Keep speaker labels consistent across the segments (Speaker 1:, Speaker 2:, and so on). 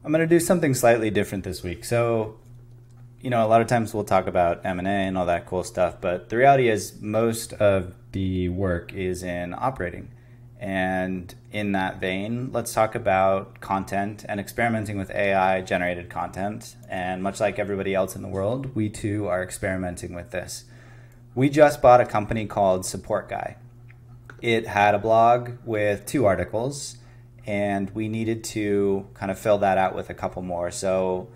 Speaker 1: I'm going to do something slightly different this week. So, a lot of times we'll talk about M&A and all that cool stuff, but the reality is most of the work is in operating. And in that vein, let's talk about content and experimenting with AI generated content. And much like everybody else in the world, we too are experimenting with this. We just bought a company called Support Guy. It had a blog with 2 articles, and we needed to kind of fill that out with a couple more. So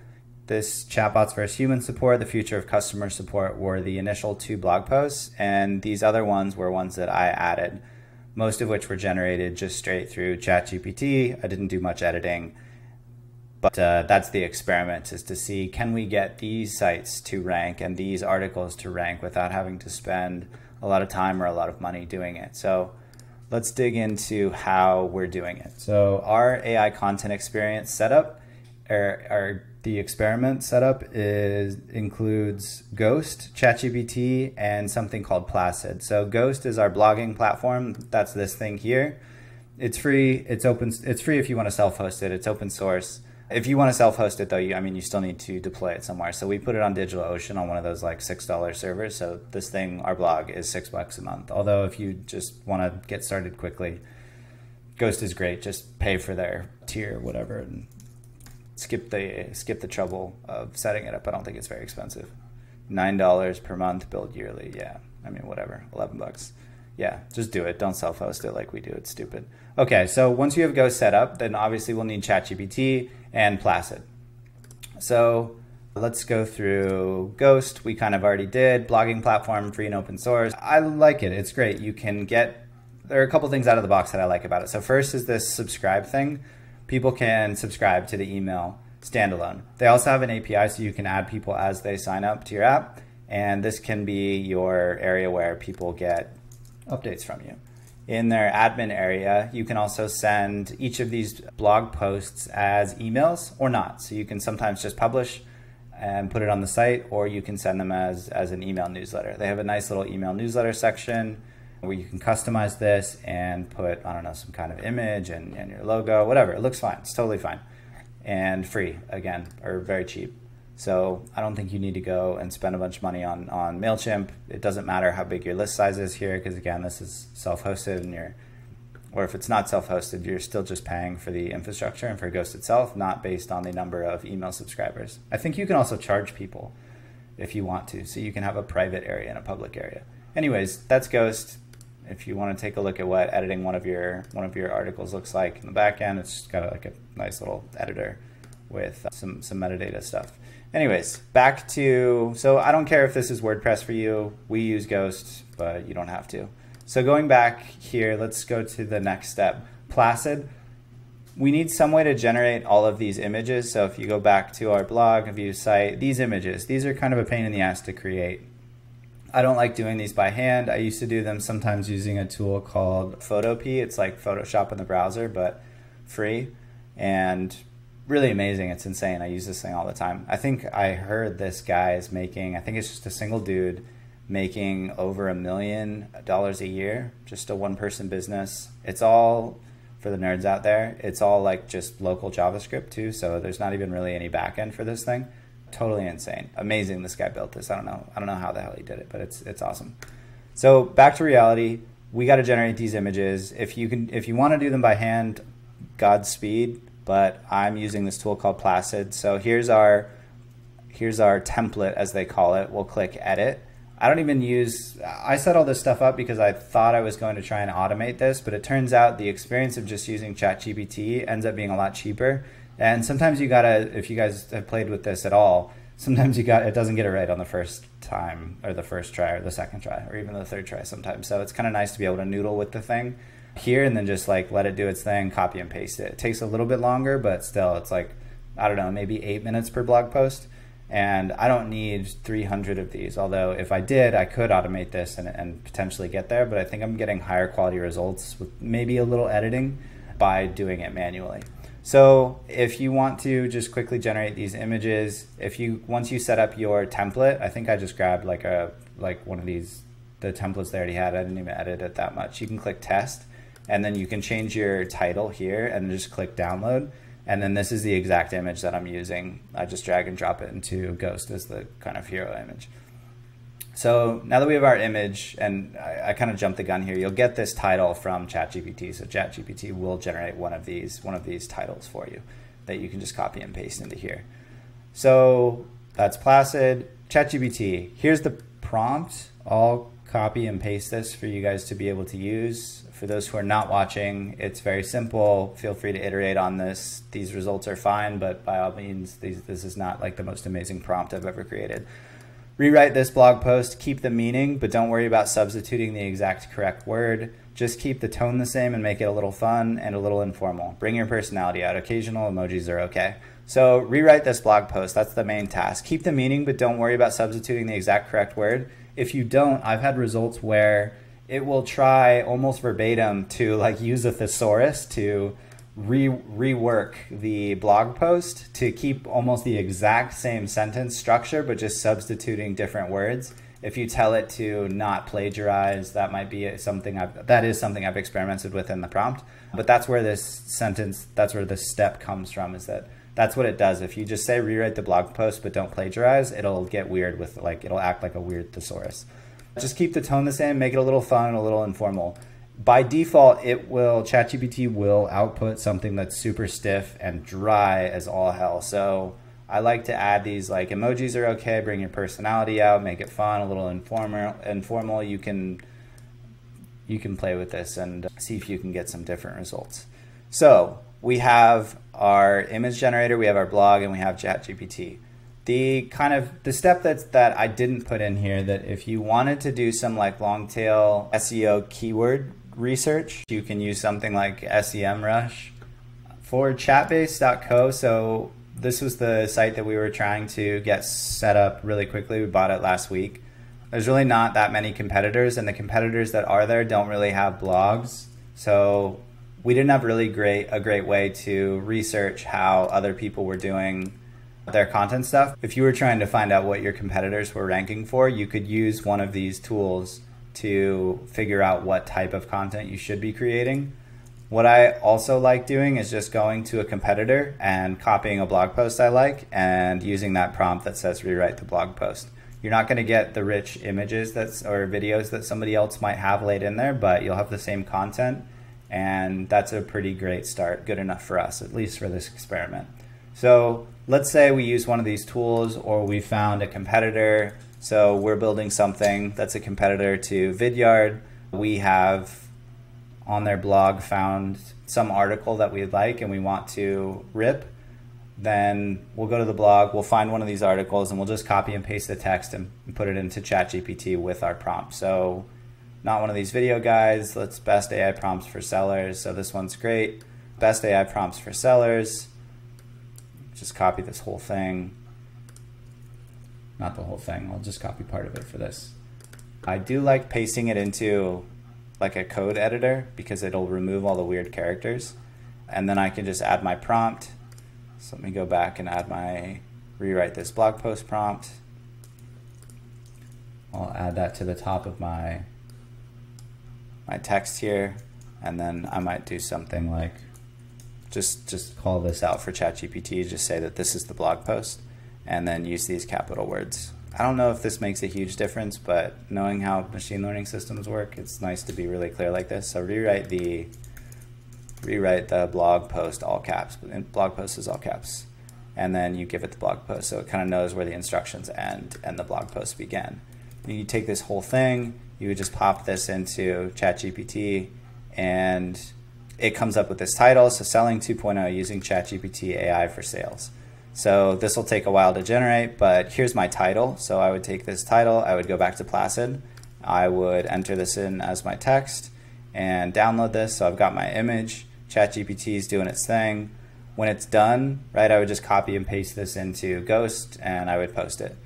Speaker 1: this Chatbots versus Human Support, the Future of Customer Support were the initial 2 blog posts, and these other ones were ones that I added, most of which were generated just straight through ChatGPT. I didn't do much editing, but that's the experiment, is to see, can we get these sites to rank and these articles to rank without having to spend a lot of time or a lot of money doing it. So let's dig into how we're doing it. So our AI content experience setup, the experiment setup includes Ghost, ChatGPT, and something called Placid. So Ghost is our blogging platform. That's this thing here. It's free. It's open. It's free if you want to self-host it. It's open source. If you want to self-host it, though, you still need to deploy it somewhere. So we put it on DigitalOcean on one of those like $6 servers. So this thing, our blog, is $6 a month. Although if you just want to get started quickly, Ghost is great. Just pay for their tier, whatever, and skip the trouble of setting it up. I don't think it's very expensive. $9 per month, billed yearly. Yeah, whatever, $11. Yeah, just do it. Don't self-host it like we do. It's stupid. Okay, so once you have Ghost set up, then obviously we'll need ChatGPT and Placid. So let's go through Ghost. We kind of already did. Blogging platform, free and open source. I like it. It's great. There are a couple things out of the box that I like about it. So first is this subscribe thing. People can subscribe to the email standalone. They also have an API, so you can add people as they sign up to your app. And this can be your area where people get updates from you. In their admin area, you can also send each of these blog posts as emails or not. So you can sometimes just publish and put it on the site, or you can send them as an email newsletter. They have a nice little email newsletter section where you can customize this and put, I don't know, some kind of image and your logo, whatever. It looks fine. It's totally fine. And free, again, or very cheap. So I don't think you need to go and spend a bunch of money on MailChimp. It doesn't matter how big your list size is here, because again, this is self-hosted, or if it's not self-hosted, you're still just paying for the infrastructure and for Ghost itself, not based on the number of email subscribers. I think you can also charge people if you want to, so you can have a private area and a public area. Anyways, that's Ghost. If you want to take a look at what editing one of your articles looks like in the back end, it's just got like a nice little editor with some metadata stuff. Anyways, so I don't care if this is WordPress for you. We use Ghost, but you don't have to. So going back here, let's go to the next step. Placid. We need some way to generate all of these images. So if you go back to our blog, view site, these images, these are kind of a pain in the ass to create. I don't like doing these by hand. I used to do them sometimes using a tool called Photopea. It's like Photoshop in the browser, but free. And really amazing. It's insane. I use this thing all the time. I think I heard this guy is making, I think it's just a single dude making over $1 million a year, just a one-person business. It's all, for the nerds out there, it's all like just local JavaScript too, so there's not even really any backend for this thing. Totally insane. Amazing this guy built this. I don't know how the hell he did it, but it's awesome. So back to reality. We got to generate these images. If you want to do them by hand, Godspeed. But I'm using this tool called Placid. So here's our template, as they call it. We'll click edit. I set all this stuff up because I thought I was going to try and automate this, but it turns out the experience of just using ChatGPT ends up being a lot cheaper. And sometimes you gotta, if you guys have played with this at all, sometimes it doesn't get it right on the first time, or the first try, or the second try, or even the third try sometimes. So it's kind of nice to be able to noodle with the thing here and then just like let it do its thing, copy and paste it. It takes a little bit longer, but still it's like, I don't know, maybe 8 minutes per blog post. And I don't need 300 of these, although if I did, I could automate this and potentially get there, but I think I'm getting higher quality results with maybe a little editing by doing it manually. So if you want to just quickly generate these images, once you set up your template, I think I just grabbed like one of these, the templates they already had. I didn't even edit it that much. You can click test, and then you can change your title here and just click download. And then this is the exact image that I'm using. I just drag and drop it into Ghost as the kind of hero image. So now that we have our image, and I kind of jumped the gun here, you'll get this title from ChatGPT. So ChatGPT will generate one of these titles for you that you can just copy and paste into here. So that's Placid. ChatGPT, here's the prompt. I'll copy and paste this for you guys to be able to use. For those who are not watching, it's very simple. Feel free to iterate on this. These results are fine, but by all means, this is not like the most amazing prompt I've ever created. Rewrite this blog post, keep the meaning, but don't worry about substituting the exact correct word. Just keep the tone the same and make it a little fun and a little informal. Bring your personality out. Occasional emojis are okay. So rewrite this blog post. That's the main task. Keep the meaning, but don't worry about substituting the exact correct word. If you don't, I've had results where it will try almost verbatim to like use a thesaurus to rework the blog post to keep almost the exact same sentence structure, but just substituting different words. If you tell it to not plagiarize, that might be something I've experimented with in the prompt. But that's where this step comes from, is that's what it does. If you just say rewrite the blog post but don't plagiarize, it'll get weird with it'll act like a weird thesaurus. Just keep the tone the same, make it a little fun and a little informal. By default, ChatGPT will output something that's super stiff and dry as all hell. So I like to add these, like, emojis are okay, bring your personality out, make it fun, a little informal. You can play with this and see if you can get some different results. So we have our image generator, we have our blog, and we have ChatGPT. The step that I didn't put in here, that if you wanted to do some like long tail SEO keyword research, you can use something like SEMrush. For chatbase.co, so this was the site that we were trying to get set up really quickly. We bought it last week. There's really not that many competitors, and the competitors that are there don't really have blogs. So we didn't have really a great way to research how other people were doing their content stuff. If you were trying to find out what your competitors were ranking for, you could use one of these tools to figure out what type of content you should be creating. What I also like doing is just going to a competitor and copying a blog post I like and using that prompt that says rewrite the blog post. You're not going to get the rich images or videos that somebody else might have laid in there, but you'll have the same content, and that's a pretty great start, good enough for us, at least for this experiment. So let's say we use one of these tools, or we found a competitor. So we're building something that's a competitor to Vidyard. We have on their blog found some article that we like and we want to rip. Then we'll go to the blog, we'll find one of these articles, and we'll just copy and paste the text and put it into ChatGPT with our prompt. So not one of these video guides. Let's best AI prompts for sellers. So this one's great. Best AI prompts for sellers. Just copy this whole thing. Not the whole thing, I'll just copy part of it for this. I do like pasting it into like a code editor because it'll remove all the weird characters. And then I can just add my prompt. So let me go back and add my rewrite this blog post prompt. I'll add that to the top of my text here. And then I might do something like just call this out for ChatGPT, just say that this is the blog post, and then use these capital words. I don't know if this makes a huge difference, but knowing how machine learning systems work, it's nice to be really clear like this. So rewrite the blog post all caps, blog post is all caps, and then you give it the blog post so it kind of knows where the instructions end and the blog post begin. And you take this whole thing, you would just pop this into ChatGPT, and it comes up with this title, so Selling 2.0 using ChatGPT AI for sales. So this will take a while to generate, but here's my title. So I would take this title, I would go back to Placid, I would enter this in as my text and download this. So I've got my image, ChatGPT is doing its thing. When it's done, right, I would just copy and paste this into Ghost and I would post it.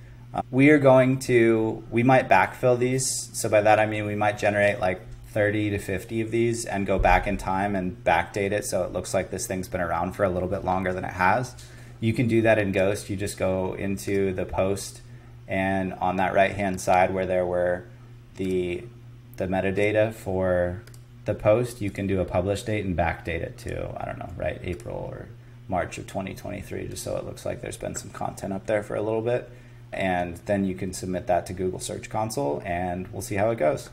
Speaker 1: We might backfill these. So by that I mean we might generate like 30 to 50 of these and go back in time and backdate it so it looks like this thing's been around for a little bit longer than it has. You can do that in Ghost. You just go into the post, and on that right hand side where there were the metadata for the post, you can do a publish date and backdate it to, I don't know, right, April or March of 2023, just so it looks like there's been some content up there for a little bit. And then you can submit that to Google Search Console, and we'll see how it goes.